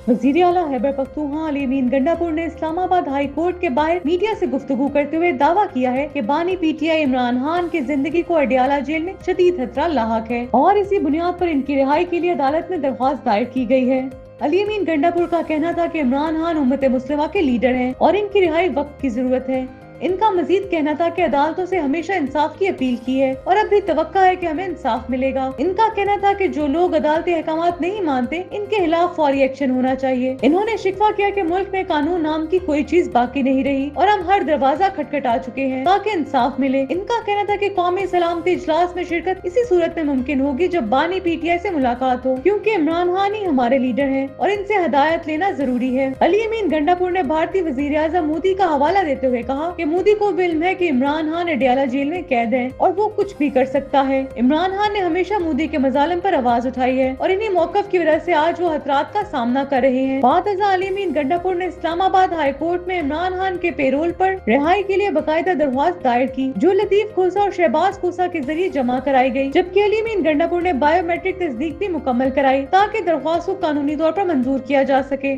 वजीर आला खैबर पख्तूनख्वा अली अमीन गंडापुर ने इस्लामाबाद हाई कोर्ट के बाहर मीडिया से गुफ्तगू करते हुए दावा किया है कि बानी पीटीआई इमरान खान की जिंदगी को अडियाला जेल में शदीद खतरा लाहक है और इसी बुनियाद पर इनकी रिहाई के लिए अदालत में दरख्वास्त दायर की गई है। अली अमीन गंडापुर का कहना था कि इमरान खान उम्मत मुस्लिमा के लीडर हैं और इनकी रिहाई वक्त की जरूरत है। इनका मजीद कहना था कि अदालतों से हमेशा इंसाफ की अपील की है और अब भी तवक्का है कि हमें इंसाफ मिलेगा। इनका कहना था कि जो लोग अदालती अहकामात नहीं मानते इनके खिलाफ फौरी एक्शन होना चाहिए। इन्होंने शिकवा किया कि मुल्क में कानून नाम की कोई चीज बाकी नहीं रही और हम हर दरवाजा खटखटा चुके हैं ताकि इंसाफ मिले। इनका कहना था कि कौमी सलामती इजलास में शिरकत इसी सूरत में मुमकिन होगी जब बानी पीटीआई से मुलाकात हो, क्योंकि इमरान खान ही हमारे लीडर हैं और इनसे हदायत लेना जरूरी है। अली अमीन गंडापुर ने भारतीय वजीर आज़म मोदी का हवाला देते हुए कहा कि मोदी को भी इल्म है कि इमरान खान अडियाला जेल में कैद है और वो कुछ भी कर सकता है। इमरान खान ने हमेशा मोदी के मजालिम पर आवाज उठाई है और इन्हीं मौकफ की वजह से आज वो खतरात का सामना कर रहे हैं। बातजा अली अमीन गंडापुर ने इस्लामाबाद हाई कोर्ट में इमरान खान के पेरोल पर रिहाई के लिए बाकायदा दरख्वास्त दायर की, जो लतीफ खोसा और शहबाज खोसा के जरिए जमा कराई गई, जबकि अली अमीन गंडापुर ने बायोमेट्रिक तस्दीक भी मुकम्मल कराई ताकि दरख्वास्त को कानूनी तौर पर मंजूर किया जा सके।